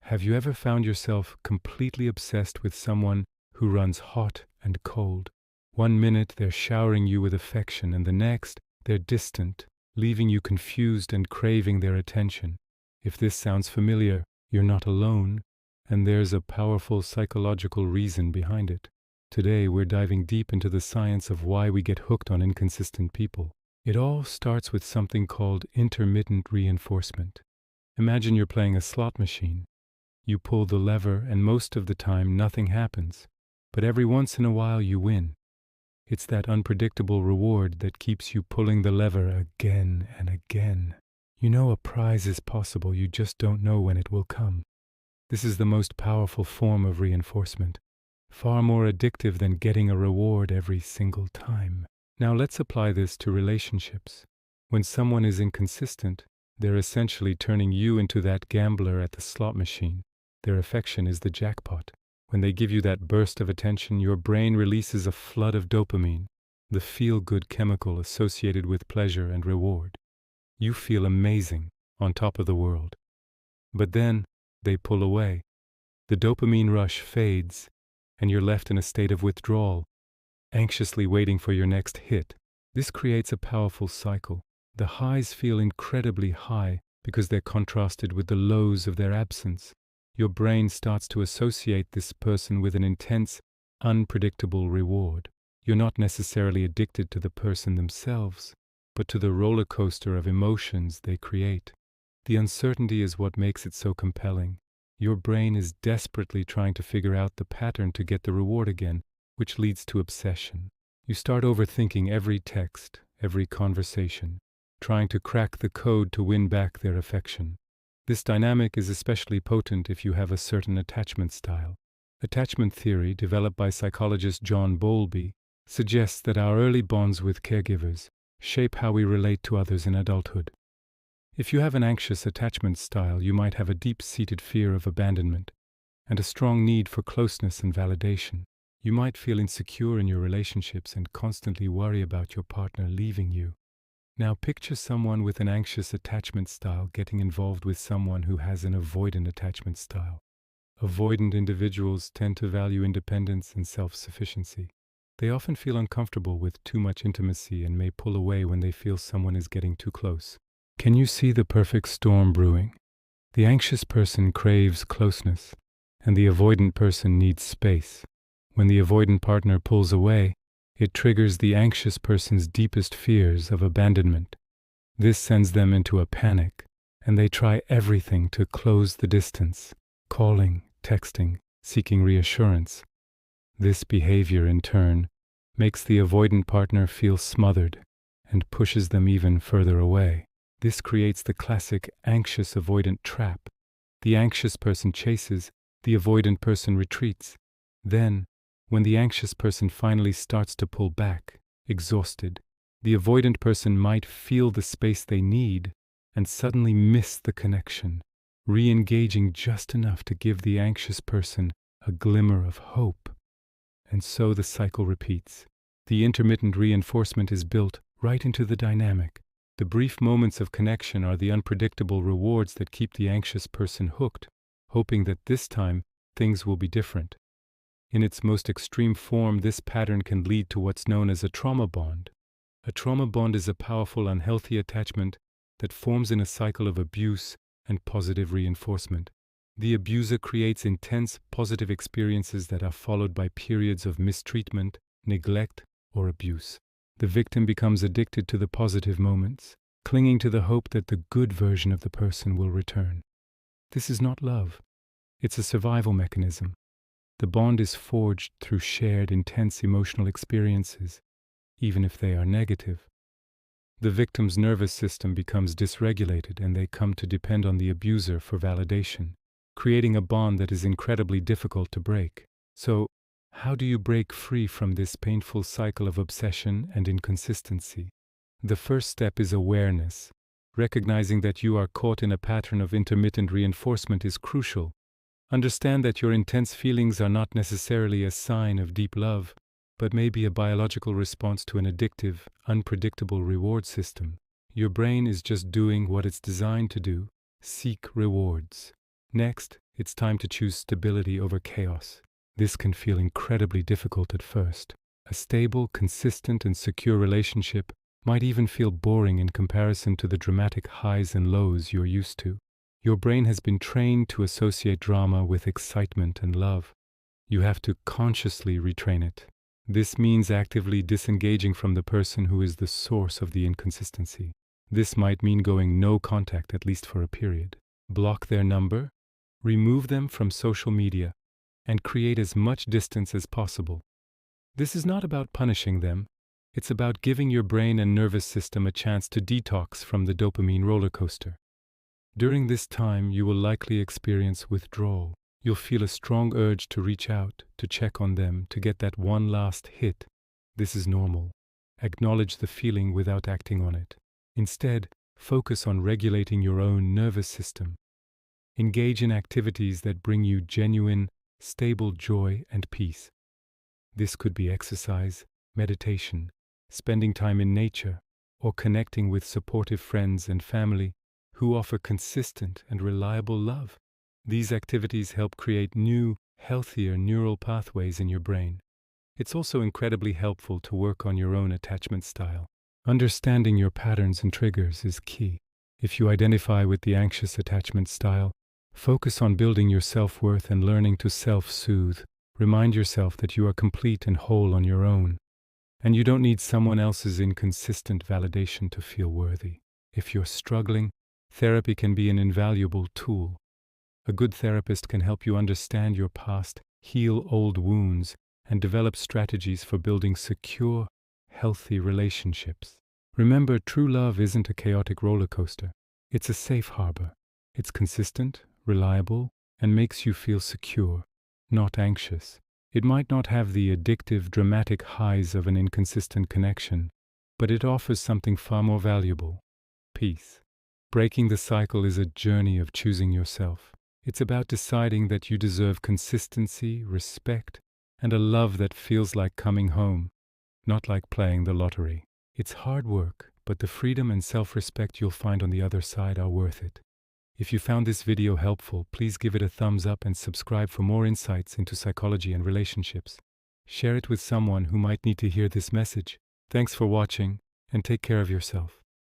Have you ever found yourself completely obsessed with someone who runs hot and cold? One minute they're showering you with affection, and the next they're distant, leaving you confused and craving their attention. If this sounds familiar, you're not alone, and there's a powerful psychological reason behind it. Today, we're diving deep into the science of why we get hooked on inconsistent people. It all starts with something called intermittent reinforcement. Imagine you're playing a slot machine. You pull the lever, and most of the time nothing happens. But every once in a while you win. It's that unpredictable reward that keeps you pulling the lever again and again. You know a prize is possible, you just don't know when it will come. This is the most powerful form of reinforcement, far more addictive than getting a reward every single time. Now let's apply this to relationships. When someone is inconsistent, they're essentially turning you into that gambler at the slot machine. Their affection is the jackpot. When they give you that burst of attention, your brain releases a flood of dopamine, the feel-good chemical associated with pleasure and reward. You feel amazing, on top of the world. But then, they pull away. The dopamine rush fades, and you're left in a state of withdrawal, anxiously waiting for your next hit. This creates a powerful cycle. The highs feel incredibly high because they're contrasted with the lows of their absence. Your brain starts to associate this person with an intense, unpredictable reward. You're not necessarily addicted to the person themselves, but to the roller coaster of emotions they create. The uncertainty is what makes it so compelling. Your brain is desperately trying to figure out the pattern to get the reward again, which leads to obsession. You start overthinking every text, every conversation, trying to crack the code to win back their affection. This dynamic is especially potent if you have a certain attachment style. Attachment theory, developed by psychologist John Bowlby, suggests that our early bonds with caregivers shape how we relate to others in adulthood. If you have an anxious attachment style, you might have a deep-seated fear of abandonment and a strong need for closeness and validation. You might feel insecure in your relationships and constantly worry about your partner leaving you. Now picture someone with an anxious attachment style getting involved with someone who has an avoidant attachment style. Avoidant individuals tend to value independence and self-sufficiency. They often feel uncomfortable with too much intimacy and may pull away when they feel someone is getting too close. Can you see the perfect storm brewing? The anxious person craves closeness, and the avoidant person needs space. When the avoidant partner pulls away, it triggers the anxious person's deepest fears of abandonment. This sends them into a panic, and they try everything to close the distance, calling, texting, seeking reassurance. This behavior, in turn, makes the avoidant partner feel smothered and pushes them even further away. This creates the classic anxious-avoidant trap. The anxious person chases, the avoidant person retreats. Then, when the anxious person finally starts to pull back, exhausted, the avoidant person might feel the space they need and suddenly miss the connection, re-engaging just enough to give the anxious person a glimmer of hope. And so the cycle repeats. The intermittent reinforcement is built right into the dynamic. The brief moments of connection are the unpredictable rewards that keep the anxious person hooked, hoping that this time things will be different. In its most extreme form, this pattern can lead to what's known as a trauma bond. A trauma bond is a powerful, unhealthy attachment that forms in a cycle of abuse and positive reinforcement. The abuser creates intense, positive experiences that are followed by periods of mistreatment, neglect, or abuse. The victim becomes addicted to the positive moments, clinging to the hope that the good version of the person will return. This is not love. It's a survival mechanism. The bond is forged through shared, intense emotional experiences, even if they are negative. The victim's nervous system becomes dysregulated and they come to depend on the abuser for validation, creating a bond that is incredibly difficult to break. So, how do you break free from this painful cycle of obsession and inconsistency? The first step is awareness. Recognizing that you are caught in a pattern of intermittent reinforcement is crucial. Understand that your intense feelings are not necessarily a sign of deep love, but may be a biological response to an addictive, unpredictable reward system. Your brain is just doing what it's designed to do: seek rewards. Next, It's time to choose stability over chaos. This can feel incredibly difficult at first. A stable, consistent, and secure relationship might even feel boring in comparison to the dramatic highs and lows you're used to. Your brain has been trained to associate drama with excitement and love. You have to consciously retrain it. This means actively disengaging from the person who is the source of the inconsistency. This might mean going no contact, at least for a period. Block their number, remove them from social media, and create as much distance as possible. This is not about punishing them. It's about giving your brain and nervous system a chance to detox from the dopamine roller coaster. During this time, you will likely experience withdrawal. You'll feel a strong urge to reach out, to check on them, to get that one last hit. This is normal. Acknowledge the feeling without acting on it. Instead, focus on regulating your own nervous system. Engage in activities that bring you genuine, stable joy and peace. This could be exercise, meditation, spending time in nature, or connecting with supportive friends and family who offer consistent and reliable love. These activities help create new, healthier neural pathways in your brain. It's also incredibly helpful to work on your own attachment style. Understanding your patterns and triggers is key. If you identify with the anxious attachment style, focus on building your self-worth and learning to self-soothe. Remind yourself that you are complete and whole on your own, and you don't need someone else's inconsistent validation to feel worthy. If you're struggling, therapy can be an invaluable tool. A good therapist can help you understand your past, heal old wounds, and develop strategies for building secure, healthy relationships. Remember, true love isn't a chaotic roller coaster. It's a safe harbor. It's consistent, reliable, and makes you feel secure, not anxious. It might not have the addictive, dramatic highs of an inconsistent connection, but it offers something far more valuable: peace. Breaking the cycle is a journey of choosing yourself. It's about deciding that you deserve consistency, respect, and a love that feels like coming home, not like playing the lottery. It's hard work, but the freedom and self-respect you'll find on the other side are worth it. If you found this video helpful, please give it a thumbs up and subscribe for more insights into psychology and relationships. Share it with someone who might need to hear this message. Thanks for watching, and take care of yourself.